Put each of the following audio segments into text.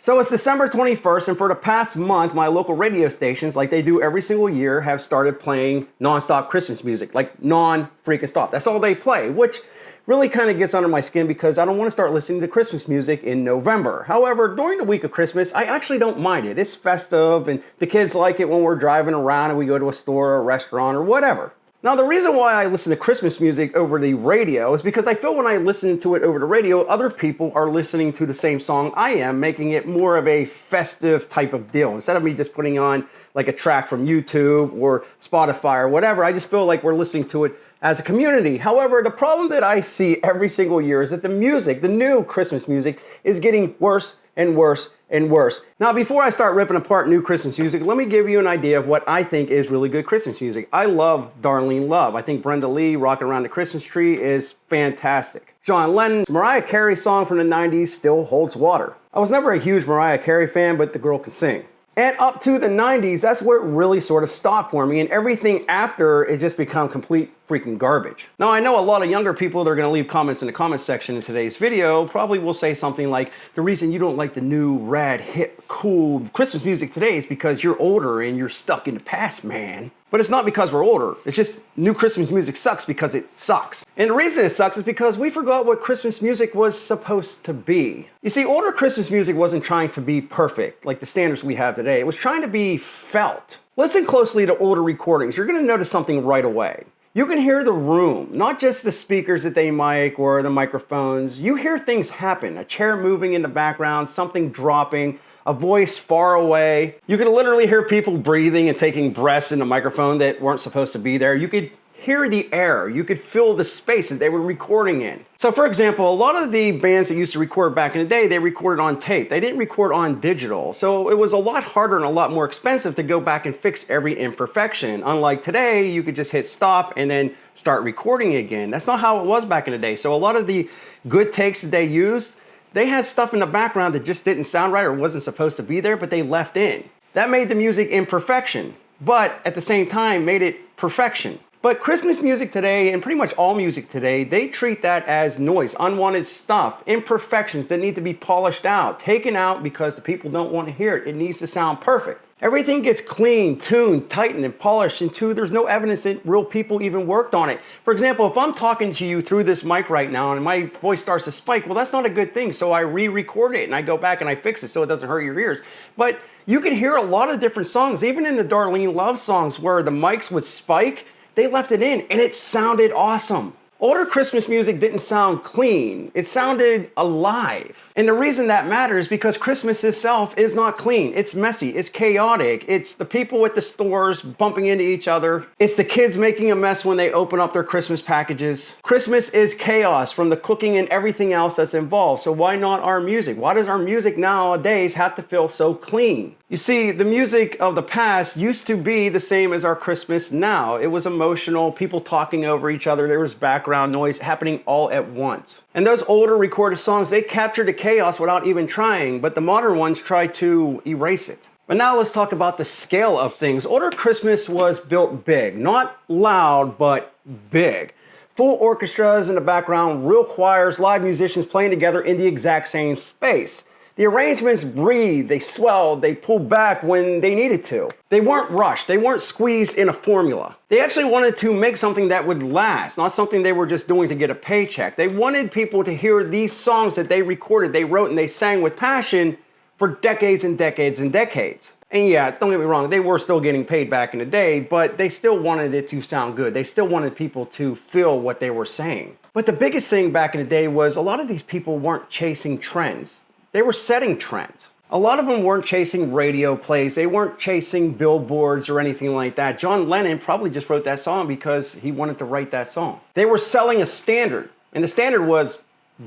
So it's December 21st, and for the past month, my local radio stations, like they do every single year, have started playing non-stop Christmas music, like non-freaking stop. That's all they play, which really kind of gets under my skin because I don't want to start listening to Christmas music in November. However, during the week of Christmas, I actually don't mind it. It's festive, and the kids like it when we're driving around and we go to a store or a restaurant or whatever. Now, the reason why I listen to Christmas music over the radio is because I feel when I listen to it over the radio, other people are listening to the same song I am, making it more of a festive type of deal. Instead of me just putting on like a track from YouTube or Spotify or whatever, I just feel like we're listening to it as a community. However, the problem that I see every single year is that the music, the new Christmas music, is getting worse and worse and worse. Now, before I start ripping apart new Christmas music, let me give you an idea of what I think is really good Christmas music. I love Darlene Love. I think Brenda Lee, Rockin' Around the Christmas Tree, is fantastic. John Lennon's Mariah Carey song from the 90s still holds water. I was never a huge Mariah Carey fan, but the girl can sing. And up to the 90s, that's where it really sort of stopped for me, and everything after it just become complete freaking garbage. Now, I know a lot of younger people that are going to leave comments in the comment section in today's video probably will say something like, the reason you don't like the new, rad, hip, cool Christmas music today is because you're older and you're stuck in the past, man. But it's not because we're older. It's just new Christmas music sucks because it sucks. And the reason it sucks is because we forgot what Christmas music was supposed to be. You see, older Christmas music wasn't trying to be perfect like the standards we have today. It was trying to be felt. Listen closely to older recordings. You're going to notice something right away. You can hear the room, not just the speakers that they mic or the microphones. You hear things happen, a chair moving in the background, something dropping, a voice far away. You could literally hear people breathing and taking breaths in the microphone that weren't supposed to be there. You could hear the air. You could feel the space that they were recording in. So for example, a lot of the bands that used to record back in the day, they recorded on tape. They didn't record on digital. So it was a lot harder and a lot more expensive to go back and fix every imperfection. Unlike today, you could just hit stop and then start recording again. That's not how it was back in the day. So a lot of the good takes that they used, they had stuff in the background that just didn't sound right or wasn't supposed to be there, but they left in. That made the music imperfection, but at the same time made it perfection. But Christmas music today, and pretty much all music today, they treat that as noise, unwanted stuff, imperfections that need to be polished out, taken out because the people don't want to hear it. It needs to sound perfect. Everything gets clean, tuned, tightened, and polished until there's no evidence that real people even worked on it. For example, if I'm talking to you through this mic right now and my voice starts to spike, well, that's not a good thing. So I re-record it and I go back and I fix it so it doesn't hurt your ears. But you can hear a lot of different songs, even in the Darlene Love songs where the mics would spike, they left it in and it sounded awesome. Older Christmas music didn't sound clean. It sounded alive. And the reason that matters is because Christmas itself is not clean. It's messy. It's chaotic. It's the people at the stores bumping into each other. It's the kids making a mess when they open up their Christmas packages. Christmas is chaos from the cooking and everything else that's involved. So why not our music? Why does our music nowadays have to feel so clean? You see, the music of the past used to be the same as our Christmas now. It was emotional, people talking over each other, there was background noise happening all at once. And those older recorded songs, they captured the chaos without even trying, but the modern ones try to erase it. But now let's talk about the scale of things. Older Christmas was built big, not loud, but big. Full orchestras in the background, real choirs, live musicians playing together in the exact same space. The arrangements breathed, they swelled, they pulled back when they needed to. They weren't rushed, they weren't squeezed in a formula. They actually wanted to make something that would last, not something they were just doing to get a paycheck. They wanted people to hear these songs that they recorded, they wrote, and they sang with passion for decades and decades and decades. And yeah, don't get me wrong, they were still getting paid back in the day, but they still wanted it to sound good. They still wanted people to feel what they were saying. But the biggest thing back in the day was a lot of these people weren't chasing trends. They were setting trends. A lot of them weren't chasing radio plays. They weren't chasing billboards or anything like that. John Lennon probably just wrote that song because he wanted to write that song. They were selling a standard, and the standard was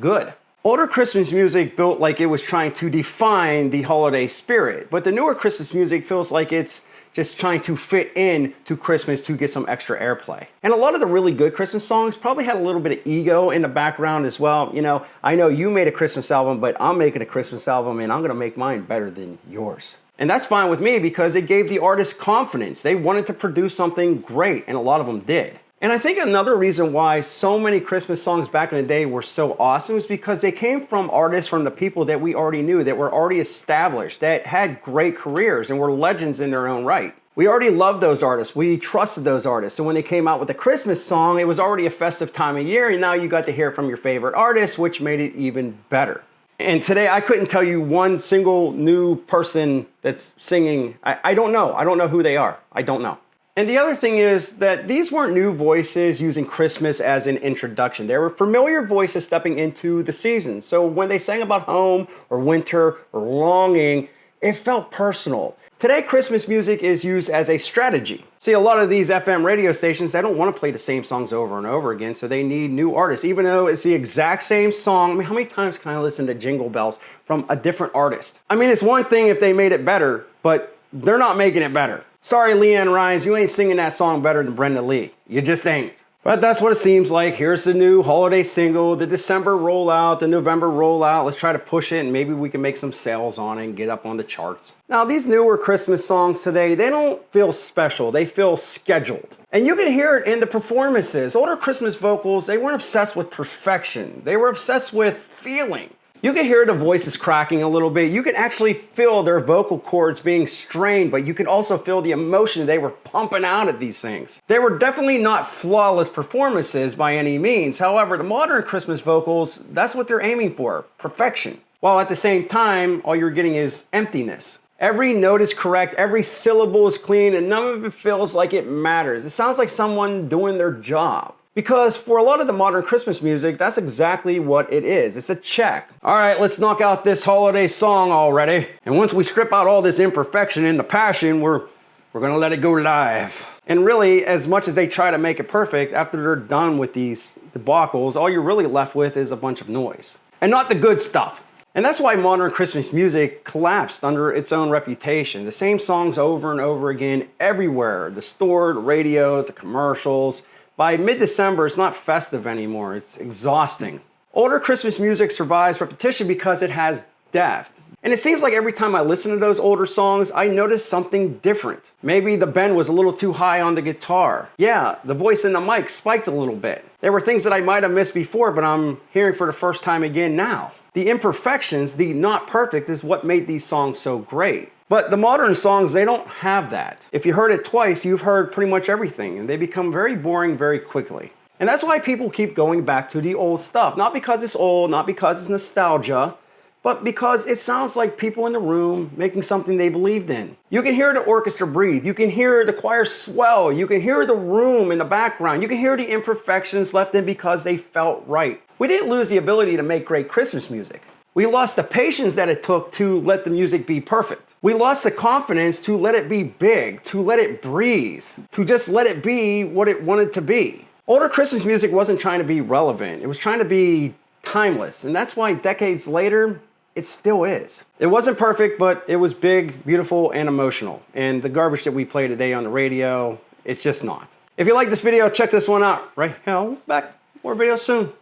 good. Older Christmas music built like it was trying to define the holiday spirit, but the newer Christmas music feels like it's just trying to fit in to Christmas to get some extra airplay. And a lot of the really good Christmas songs probably had a little bit of ego in the background as well. You know, I know you made a Christmas album, but I'm making a Christmas album and I'm gonna make mine better than yours. And that's fine with me because it gave the artist confidence. They wanted to produce something great, and a lot of them did. And I think another reason why so many Christmas songs back in the day were so awesome is because they came from artists, from the people that we already knew, that were already established, that had great careers and were legends in their own right. We already loved those artists. We trusted those artists. So when they came out with a Christmas song, it was already a festive time of year, and now you got to hear it from your favorite artist, which made it even better. And today I couldn't tell you one single new person that's singing. I don't know. I don't know who they are. I don't know. And the other thing is that these weren't new voices using Christmas as an introduction. They were familiar voices stepping into the season. So when they sang about home or winter or longing, it felt personal. Today, Christmas music is used as a strategy. See, a lot of these FM radio stations, they don't want to play the same songs over and over again, so they need new artists. Even though it's the exact same song, I mean, how many times can I listen to Jingle Bells from a different artist? I mean, it's one thing if they made it better, but they're not making it better. Sorry, Leanne Rimes, you ain't singing that song better than Brenda Lee. You just ain't. But that's what it seems like. Here's the new holiday single, the December rollout, the November rollout. Let's try to push it and maybe we can make some sales on it and get up on the charts. Now, these newer Christmas songs today, they don't feel special. They feel scheduled. And you can hear it in the performances. Older Christmas vocals, they weren't obsessed with perfection. They were obsessed with feeling. You can hear the voices cracking a little bit. You can actually feel their vocal cords being strained, but you can also feel the emotion they were pumping out at these things. They were definitely not flawless performances by any means. However, the modern Christmas vocals, that's what they're aiming for, perfection. While at the same time, all you're getting is emptiness. Every note is correct, every syllable is clean, and none of it feels like it matters. It sounds like someone doing their job. Because for a lot of the modern Christmas music, that's exactly what it is. It's a check. All right, let's knock out this holiday song already. And once we strip out all this imperfection and the passion, we're gonna let it go live. And really, as much as they try to make it perfect, after they're done with these debacles, all you're really left with is a bunch of noise. And not the good stuff. And that's why modern Christmas music collapsed under its own reputation. The same songs over and over again everywhere. The store, the radios, the commercials. By mid-December, it's not festive anymore. It's exhausting. Older Christmas music survives repetition because it has depth. And it seems like every time I listen to those older songs, I notice something different. Maybe the bend was a little too high on the guitar. Yeah, the voice in the mic spiked a little bit. There were things that I might have missed before, but I'm hearing for the first time again now. The imperfections, the not perfect, is what made these songs so great. But the modern songs, they don't have that. If you heard it twice, you've heard pretty much everything, and they become very boring very quickly. And that's why people keep going back to the old stuff. Not because it's old, not because it's nostalgia, but because it sounds like people in the room making something they believed in. You can hear the orchestra breathe. You can hear the choir swell. You can hear the room in the background. You can hear the imperfections left in because they felt right. We didn't lose the ability to make great Christmas music. We lost the patience that it took to let the music be perfect. We lost the confidence to let it be big, to let it breathe, to just let it be what it wanted to be. Older Christmas music wasn't trying to be relevant. It was trying to be timeless. And that's why decades later, it still is. It wasn't perfect, but it was big, beautiful, and emotional. And the garbage that we play today on the radio, it's just not. If you like this video, check this one out. Right here, back. More videos soon.